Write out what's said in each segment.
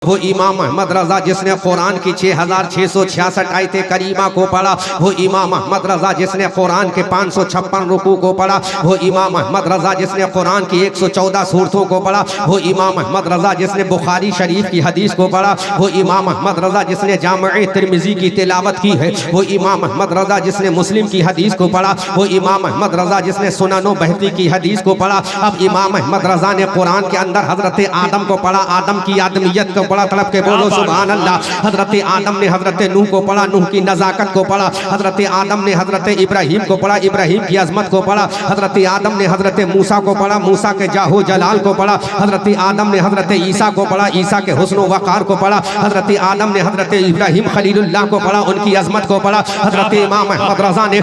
वो इमाम अहमद रजा जिसने कुरान की 6666 आयते करीमा को पढ़ा। वो इमाम अहमद रजा जिसने कुरान के 556 रुकू को पढ़ा। वो इमाम अहमद रजा जिसने कुरान की 114 सूरतों को पढ़ा। वो इमाम अहमद रजा जिसने बुखारी शरीफ की हदीस को पढ़ा। वो इमाम अहमद रजा जिसने जामे तिरमिजी की तिलावत की है। वो इमाम अहमद रजा जिसने मुस्लिम की हदीस को पढ़ा। वो इमाम अहमद रजा जिसने सुननो बहती की हदीस को पढ़ा। अब इमाम अहमद रजा ने कुरान के अंदर हजरत आदम को पढ़ा, आदम की आदमियत को पढ़ा। तड़प के बोलो सुभान अल्लाह। हजरत आदम ने हजरत नूह को पढ़ा, नूह की नजाकत को पढ़ा। हजरत आदम ने हजरत इब्राहिम को पढ़ा, इब्राहिम की अजमत को पढ़ा। हजरत आदम ने हजरत मूसा को पढ़ा, मूसा के जाहो जलाल को पढ़ा। हजरत आदम ने हजरत ईसा को पढ़ा, ईसा के हुस्न वक़ार को पढ़ा। हजरत आदम ने हजरत इब्राहिम खलीलुल्लाह को पढ़ा, उनकी अजमत को पढ़ा। हजरत इमाम अहमद रजा ने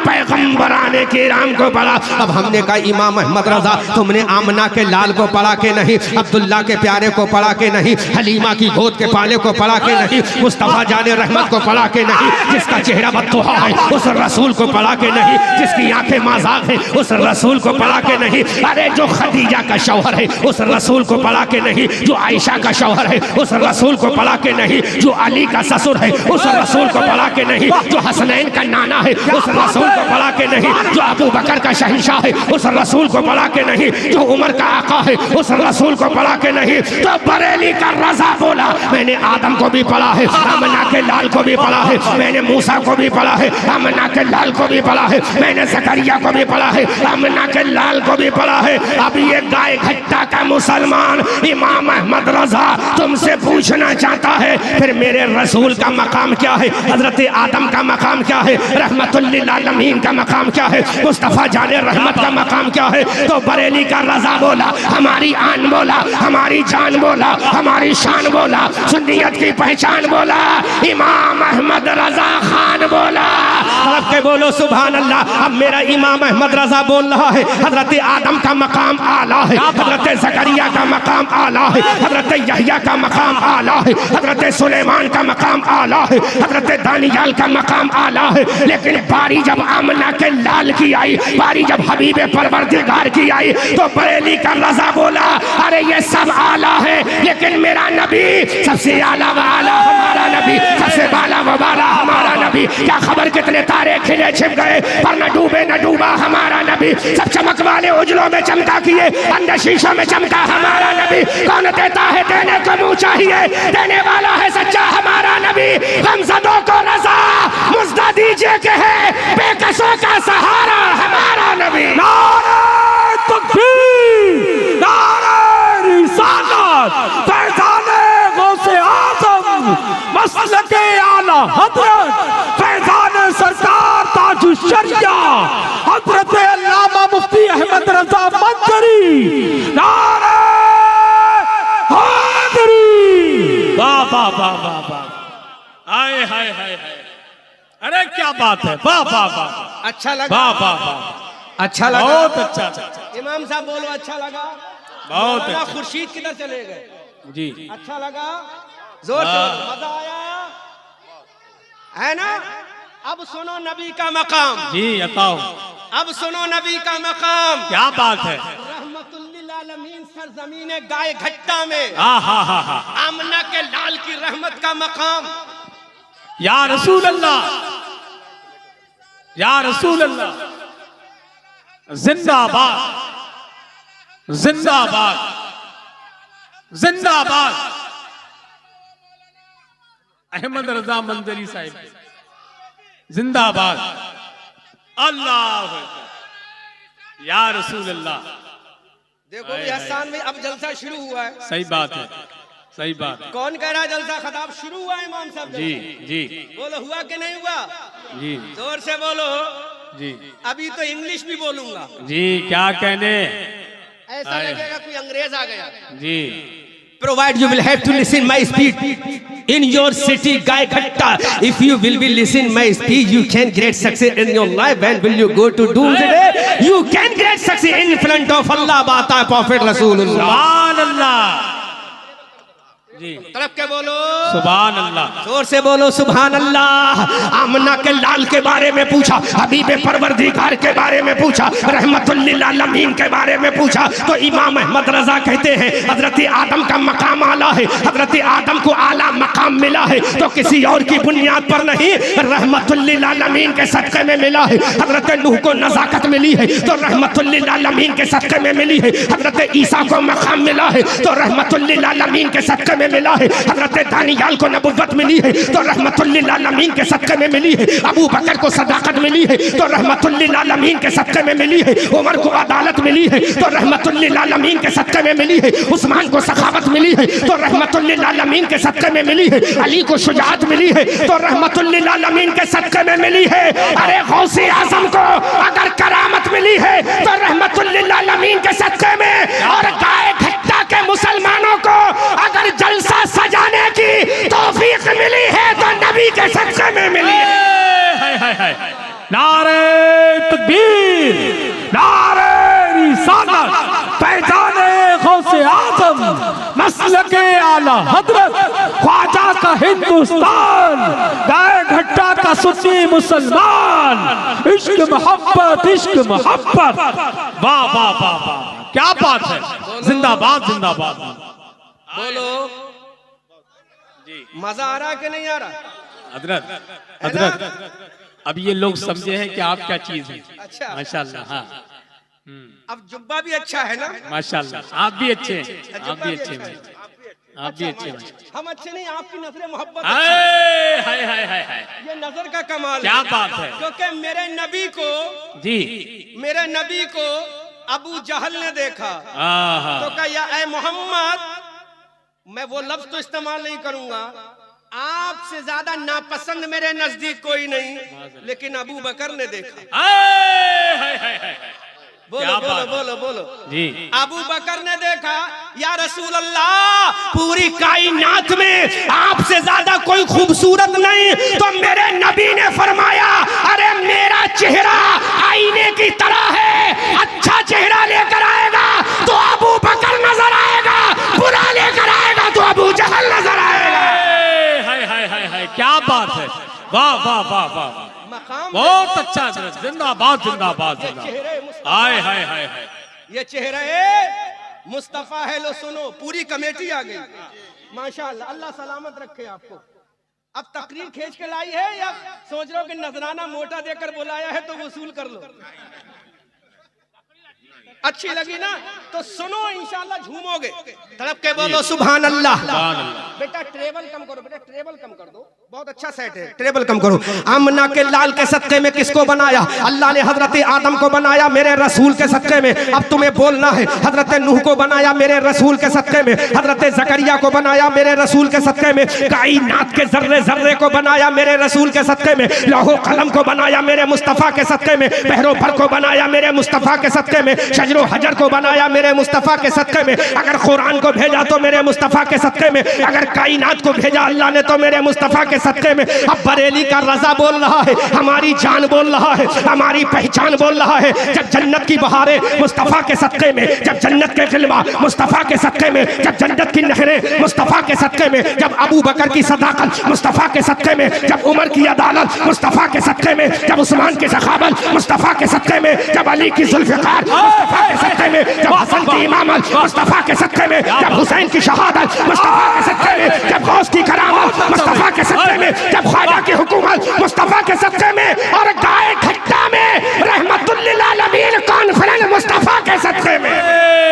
पैगम्बराने के राम को पढ़ा। अब हमने कहा इमाम अहमद रजा तुमने आमना के लाल को पढ़ा के नहीं, अब्दुल्ला के प्यारे को पढ़ा के नहीं, हलीमा की गोद के पाले को पढ़ा के नहीं, मुस्तफा जाने रहमत को पढ़ा के नहीं, जिसका चेहरा बदतुहा है उस रसूल को पढ़ा के नहीं, जिसकी आंखें माज़ाक है उस रसूल को पढ़ा के नहीं, अरे जो खदीजा का शौहर है उस रसूल को पढ़ा के नहीं, जो आयशा का शौहर है उस रसूल को पढ़ा के नहीं, जो अली का ससुर है उस रसूल को पढ़ा के नहीं, जो हसनैन का नाना है उस रसूल को पढ़ा के नहीं, जो अबू बकर का शहंशाह है उस रसूल को पढ़ा के नहीं, जो उमर का आका है उस रसूल को पढ़ा के नहीं। तो बरेली का रजा बोला मैंने आदम को भी पढ़ा है, आमना के लाल को भी पढ़ा है, मैंने मूसा को भी पढ़ा है, आमना के लाल को भी पढ़ा है, मैंने जकरिया को भी पढ़ा है, आमना के लाल को भी पढ़ा है। अब ये गाय घट्टा का मुसलमान इमाम अहमद रजा तुमसे पूछना चाहता है फिर मेरे रसूल का मकाम क्या है, हजरत आदम का मकाम क्या है, रहमतुल लिल आलमीन का मकाम क्या है, मुस्तफा जाने रहमत का मकाम क्या है। तो बरेली का रजा बोला हमारी आन बोला, हमारी जान बोला, हमारी शान बोला, सुन्नियत की पहचान बोला, इमाम अहमद रजा खान बोला। अब के बोलो सुभान अल्लाह। अब मेरा इमाम अहमद रजा बोल रहा है हजरत आदम का मकाम आला है, हजरत जकरिया का मकाम आला है, हजरत यहया का मकाम आला है, हजरत सुलेमान का मकाम आला है, हजरत दानियाल का मकाम आला है। लेकिन बारी जब आमना के लाल की आई, बारी जब हबीबे परवरदिगार की आई तो बरेली का रजा बोला अरे ये सब आला है लेकिन मेरा नबी सबसे आला वाला हमारा नबी, सबसे बाला वाला हमारा नबी। क्या खबर कितने तारे खिले छिप गए पर न डूबे न डूबा हमारा नबी, सब चमक वाले उजलों में चमका किए अंदर शीशों में चमका हमारा नबी। कौन देता है देने को मुँह चाहिए, देने वाला है सच्चा हमारा नबी। गमज़दों को रजा मुज़्दा दीजिए के है बेकसों का सहारा हमारा नबी। नारे तकबीर, नारे रिसालत, फैज़ाने गौसे आज़म, मसलके आला हज़रत, फैज़ाने सरकार ताजुश शरिया, हज़रत अल्लामा मुफ्ती अहमद रजा मंजरी। नारे हैदरी। वाह वाह वाह वाह वाह, हाय हाय हाय हाय, अरे क्या बात है, वाह वाह वाह, अच्छा लगा, वाह वाह वाह, अच्छा लगा, बहुत अच्छा। इमाम साहब बोलो अच्छा लगा, बहुत अच्छा। खुर्शीद किधर चले गए जी, अच्छा लगा, जोर से मजा आया है ना। अब सुनो नबी का मकाम जी बताओ, अब सुनो नबी का मकाम। क्या बात है। रहमतुल लिल आलमीन सरजमीन गाय घट्टा में आमना के लाल की रहमत का मकाम। या रसूल अल्लाह, या रसूल अल्लाह, जिंदाबाद जिंदाबाद जिंदाबाद। अहमद रजा मंजरी साहिब जिंदाबाद। अल्लाह या रसूल अल्लाह। देखो भी हसन में अब जलसा शुरू हुआ है। सही बात है, सही बात है। कौन कह रहा है जलसा खताब शुरू हुआ है इमाम साहब? जी जी बोलो हुआ कि नहीं हुआ? जी जोर से बोलो जी। अभी तो इंग्लिश भी बोलूंगा जी, क्या कहने, ऐसा लगेगा कोई अंग्रेज आ गया जी। Provide you will have to listen my speech in your city Gaighata. If you will be listen my speech, you can great success in your life. When will you go to doomsday? You can great success in front of Allah. Bata Prophet Rasulullah. सुभान अल्लाह, जी तड़प के बोलो सुभान अल्लाह, जोर से बोलो सुभान अल्लाह। आमना के लाल के बारे में पूछा, हबीबे परवरदिगार के बारे में पूछा, रहमतुल लिल आलमीन के बारे में पूछा, तो इमाम अहमद रजा कहते हैं हजरत आदम का मकाम आला है, हजरत आदम को आला मकाम मिला है तो किसी और की बुनियाद पर नहीं, रहमतुल लिल आलमीन के सदक़े में मिला है। हजरत नूह को नज़ाकत मिली है तो रहमतुल लिल आलमीन के सदक़े में मिली है। हजरत ईसा को मकाम मिला है तो रहमतुल लिल आलमीन के सदक़े में मिला है। हजरत दानियाल को नबुव्वत मिली है तो रहमतुल लिल आलमीन के सदक़े में मिली है। अबू बकर को सदाकत मिली है तो रहमतुल लिल आलमीन के सदक़े में मिली है। उमर को अदालत मिली है तो रहमतुल लिल आलमीन के सदक़े में मिली है। उस्मान को सखावत मिली है तो रहमतुल लिल आलमीन के सदक़े में मिली है। अली को शुजाअत मिली है तो रहमतुल लिल आलमीन के सदक़े में मिली है। अरे गौसे आज़म को अगर करामत मिली है तो रहमतुल लिल आलमीन के सदक़े में, और गाय घट्टा के मुसलमानों को अगर जलसा सजाने की तौफीक मिली है तो नबी के सदक़े में मिली है। नारे तकबीर, नारे रिसालत, पैजाने गौसे आज़म, मसलके आला हजरत, ख्वाजा का हिंदुस्तान, गाय घट्टा का सुन्नी मुसलमान, इश्क मोहब्बत, इश्क मोहब्बत। वाह वाह वाह वाह, क्या बात है, जिंदाबाद जिंदाबाद। बोलो मजा आ रहा कि नहीं आ रहा? हजरत हजरत अब ये लोग समझे हैं कि आप क्या चीज है। अच्छा माशाल्लाह, हाँ अब जुब्बा भी अच्छा है ना? माशाल्लाह, आप भी अच्छे हैं, आप भी अच्छे हैं, आप भी अच्छे हैं। हम अच्छे नहीं, आपकी नजर मोहब्बत। हाय हाय हाय हाय, ये नजर का कमाल, क्या बात है। क्योंकि मेरे नबी को, जी मेरे नबी को अबू जहल ने देखा तो कहा या ऐ मोहम्मद, मैं वो लफ्ज तो इस्तेमाल नहीं करूंगा, आपसे ज्यादा नापसंद मेरे नजदीक कोई नहीं, लेकिन अबू बकर ने देखा। बोलो बोलो बोलो बोलो जी। अबू बकर ने देखा, या रसूल अल्लाह, पूरी कायनात में आपसे ज्यादा कोई खूबसूरत नहीं, तो मेरे नबी ने फरमाया अरे मेरा चेहरा आईने की तरह है, अच्छा चेहरा लेकर आएगा तो अबू बकर नजर आएगा, बुरा लेकर आएगा तो अबू जहल नजर आएगा। हाय हाय हाय हाय, क्या बात है, वाह वाह वाह वाह, बहुत अच्छा, जिंदाबाद जिंदाबाद जिंदाबाद। हाय हाय हाय हाय, ये चेहरा मुस्तफा है। लो सुनो, पूरी कमेटी आ गई माशाअल्लाह, अल्लाह सलामत रखे आपको। अब तकरीर खींच के लाई है या सोच रहे हो कि नजराना मोटा देकर बुलाया है तो वसूल कर लो? अच्छी लगी ना तो सुनो, इंशाल्लाह झूमोगे। तड़प के बोलो सुभान अल्लाह। बेटा ट्रेबल कम करो, बेटा ट्रेबल कम कर दो, बहुत अच्छा सेट है, ट्रेबल कम करो। आमना के लाल के सदक़े में किसको बनाया? अल्लाह ने हजरत आदम को बनाया मेरे रसूल के सदक़े में। अब तुम्हें बोलना है, हजरत नूह को बनाया मेरे रसूल के सदक़े में, हजरत जकरिया को बनाया मेरे रसूल के सदक़े में, कायनात के जर्रे जर्रे को बनाया मेरे रसूल के सदक़े में, लौहो कलम को बनाया मेरे मुस्तफ़ा के सदक़े में, बहरो भर को बनाया मेरे मुस्तफ़ा के सदक़े में, शजरो हजर को बनाया मेरे मुस्तफ़ा के सदक़े में, अगर कुरान को भेजा तो मेरे मुस्तफ़ा के सदक़े में, अगर कायनात को भेजा अल्लाह ने तो मेरे मुस्तफ़ा के सदक़े में। अब बरेली का रजा बोल रहा है, हमारी जान बोल रहा है, हमारी पहचान बोल रहा है। जब जन्नत की बहारें मुस्तफ़ा के सदक़े में, जब जन्नत के खिलवा मुस्तफ़ा के सदक़े में, जब जन्नत की नहरें मुस्तफ़ा के सदक़े में, जब अबू बकर की सदाकत मुस्तफ़ा के सदक़े में, जब उमर की अदालत मुस्तफ़ा के सदक़े में, जब उस्मान की सखावत मुस्तफ़ा के सदक़े में, जब अली की जुल्फ़िकार मुस्तफ़ा के सदक़े में, जब हसन की इमामत मुस्तफ़ा के सदक़े में, जब हुसैन की शहादत मुस्तफ़ा के सदक़े में, जब गौस की करामत मुस्तफ़ा के सदक़े में, जब ख्वाजा की हुकूमत मुस्तफ़ा के सदक़े में, और गाय घट्टा में रहमतुल लिल आलमीन कॉन्फ्रेंस मुस्तफ़ा के सदक़े में।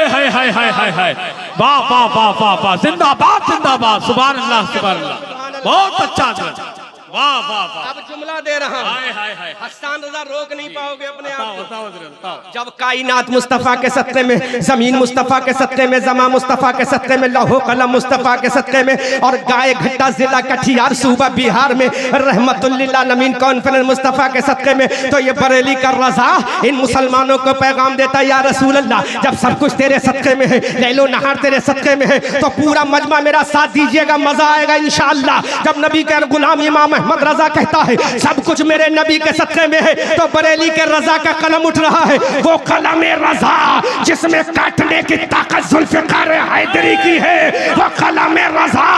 हाय हाय हाय हाय हाय, वाह वाह वाह वाह वाह, जिंदाबाद जिंदाबाद, सुभान अल्लाह सुभान अल्लाह, बहुत अच्छा, वाह वाह वाह। अब जुमला दे रहा हूं, हाय हाय हाय, हस्तान रजा रोक नहीं पाओगे अपने आप को। बताओ। जब कायनात मुस्तफ़ा के सदक़े में, जमीन मुस्तफ़ा के सदक़े में, जमा मुस्तफ़ा के सदक़े में, लौहो कलम मुस्तफ़ा के सदक़े में, और गाय घट्टा जिला कटिहार सूबा बिहार में रहमतुल लिल आलमीन कॉन्फ्रेंस मुस्तफ़ा के सदक़े में, तो ये बरेली का रज़ा इन मुसलमानों को पैगाम देता है, या रसूल अल्लाह, जब सब कुछ तेरे सदक़े में है, लैलो नहार तेरे सदक़े में है, तो पूरा मजमा मेरा साथ दीजिएगा, मजा आएगा इंशाअल्लाह। जब नबी के गुलाम इमाम अहमद रजा कहता है सब कुछ मेरे नबी के सदक़े में है, तो बरेली के रजा का कलम उठ रहा है, वो कलम रजा जिसमें काटने की ताकत जुल्फ़िकार हैदरी की है, वो कलम रजा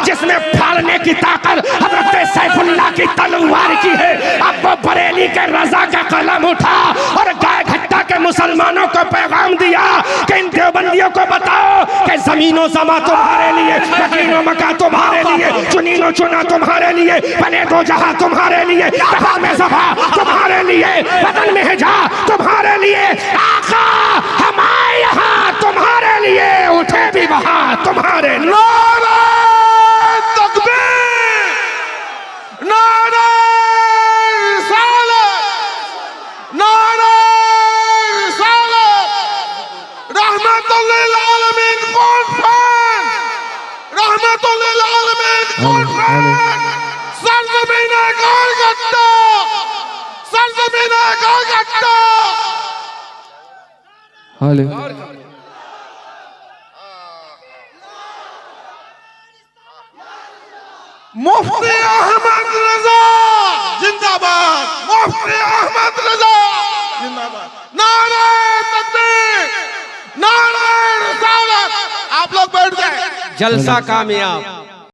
जिसमें फाड़ने की ताकत हज़रत सैफुल्लाह की तलवार की है। अब वो बरेली के रजा का कलम उठा और गाय घट्टा के मुसलमानों को पैगाम दिया कि इन देवबंदियों को बताओ कि जमीनों समा तुम्हारे लिए, यकीनो मका तुम्हारे लिए, चुनीनो चुना तुम्हारे लिए, बने दो जहां तुम्हारे लिए, कहा में सभा तुम्हारे लिए, बदन में है जा तुम्हारे लिए, आका हमारे यहाँ तुम्हारे लिए, उठे भी वहां तुम्हारे लिए। नारे तकबीर, नारे रिसालत, नारे रिसालत, रहमतुल लिल आलमीन कुर्बान, रहमतुल लिल आलमीन कुर्बान, सरज़मीन गोलगट्टा, सरज़मीन गोलगट्टा। मुफ्ती अहमद रजा जिंदाबाद, मुफ्ती अहमद रजा जिंदाबाद, नारे तकबीर, नारे रिसालत। आप लोग बैठ जाए। जलसा कामयाब।